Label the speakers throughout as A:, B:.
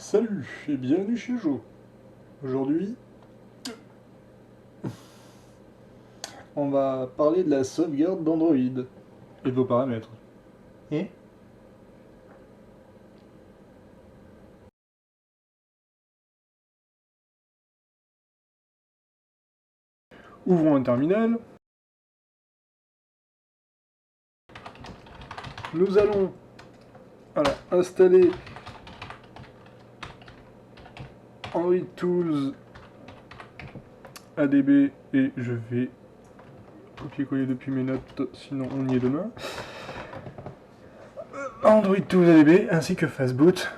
A: Salut et bienvenue chez Jo. Aujourd'hui, on va parler de la sauvegarde d'Android et de vos paramètres. Et ouvrons un terminal. Nous allons installer Android Tools ADB et je vais copier-coller depuis mes notes, sinon on y est demain. Android Tools ADB ainsi que Fastboot,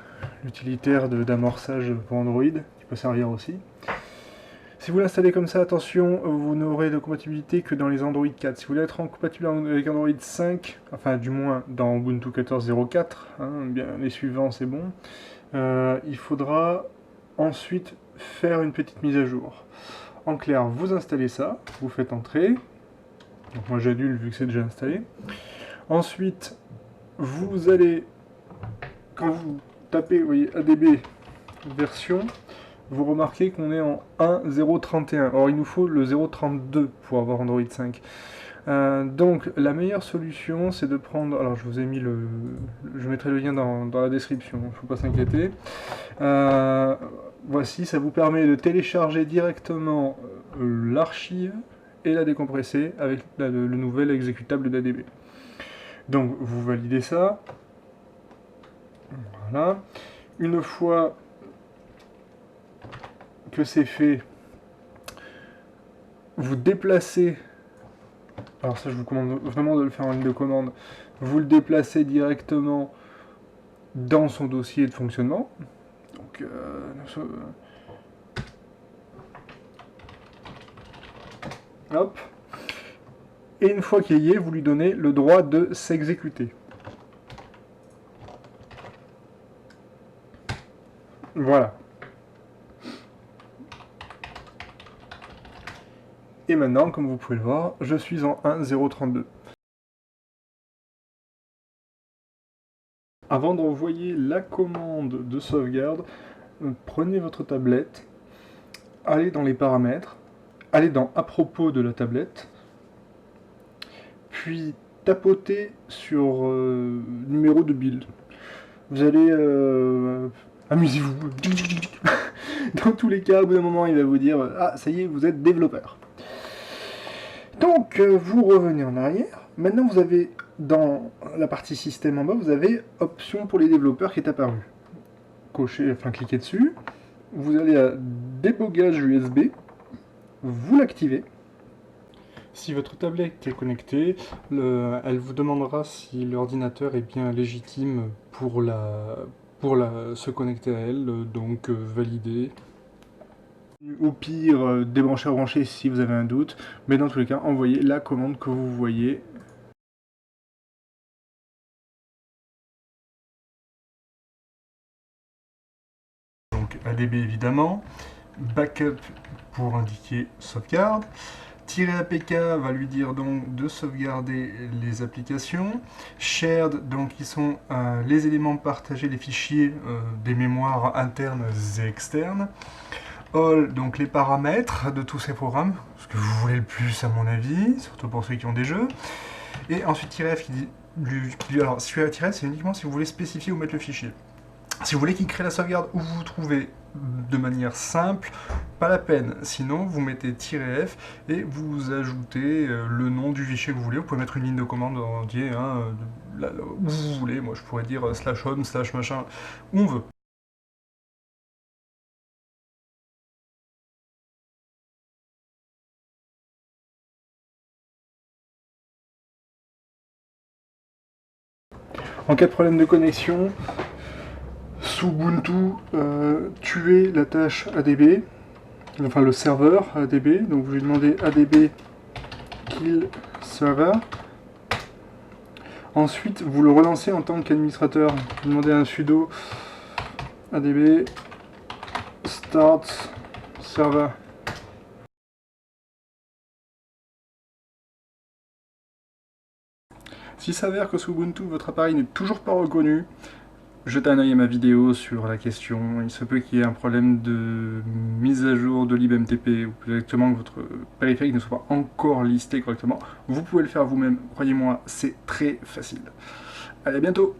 A: l'utilitaire d'amorçage pour Android, qui peut servir aussi. Si vous l'installez comme ça, attention, vous n'aurez de compatibilité que dans les Android 4. Si vous voulez être compatible avec Android 5, enfin du moins dans Ubuntu 14.04, bien, les suivants c'est bon, il faudra ensuite faire une petite mise à jour. En clair, vous installez ça, vous faites entrer, donc moi j'annule vu que c'est déjà installé. Ensuite, vous allez, quand vous tapez, vous voyez, ADB version, vous remarquez qu'on est en 1.0.31. Or, il nous faut le 0.32 pour avoir Android 5. Donc, la meilleure solution, c'est de prendre... Alors, je vous ai mis le... Je mettrai le lien dans la description, il ne faut pas s'inquiéter. Voici, ça vous permet de télécharger directement l'archive et la décompresser avec le nouvel exécutable d'ADB. Donc, vous validez ça. Voilà. Une fois que c'est fait, vous déplacez, alors ça je vous recommande vraiment de le faire en ligne de commande, vous le déplacez directement dans son dossier de fonctionnement. Donc, hop. Et une fois qu'il y est, vous lui donnez le droit de s'exécuter. Voilà. Et maintenant, comme vous pouvez le voir, je suis en 1.0.32. Avant d'envoyer la commande de sauvegarde, prenez votre tablette, allez dans les paramètres, allez dans à propos de la tablette, puis tapotez sur numéro de build. Vous allez... amusez-vous. Dans tous les cas, au bout d'un moment, il va vous dire « Ah, ça y est, vous êtes développeur ». Donc, vous revenez en arrière. Maintenant, vous avez, dans la partie système en bas, vous avez « Options pour les développeurs » qui est apparu. Cochez, enfin, cliquez dessus. Vous allez à « Débogage USB ». Vous l'activez. Si votre tablette est connectée, elle vous demandera si l'ordinateur est bien légitime pour se connecter à elle, donc valider. Au pire, débrancher, rebrancher si vous avez un doute, mais dans tous les cas, envoyez la commande que vous voyez. Donc ADB évidemment, backup pour indiquer sauvegarde. -APK va lui dire donc de sauvegarder les applications. Shared, donc qui sont les éléments partagés, les fichiers des mémoires internes et externes. All, donc les paramètres de tous ces programmes, ce que vous voulez le plus à mon avis, surtout pour ceux qui ont des jeux. Et ensuite -F qui dit, alors -F c'est uniquement si vous voulez spécifier ou mettre le fichier. Si vous voulez qu'il crée la sauvegarde où vous vous trouvez de manière simple, pas la peine. Sinon, vous mettez -F et vous ajoutez le nom du fichier que vous voulez. Vous pouvez mettre une ligne de commande entier, où vous voulez. Moi, je pourrais dire /home, /machin, où on veut. En cas de problème de connexion, sous Ubuntu, tuez la tâche ADB, enfin le serveur ADB, donc vous lui demandez ADB kill server. Ensuite, vous le relancez en tant qu'administrateur, vous demandez un sudo ADB start server. S'il s'avère que sous Ubuntu, votre appareil n'est toujours pas reconnu, jetez un œil à ma vidéo sur la question. Il se peut qu'il y ait un problème de mise à jour de libMTP, ou plus exactement que votre périphérique ne soit pas encore listé correctement. Vous pouvez le faire vous-même, croyez-moi, c'est très facile. Allez, à bientôt!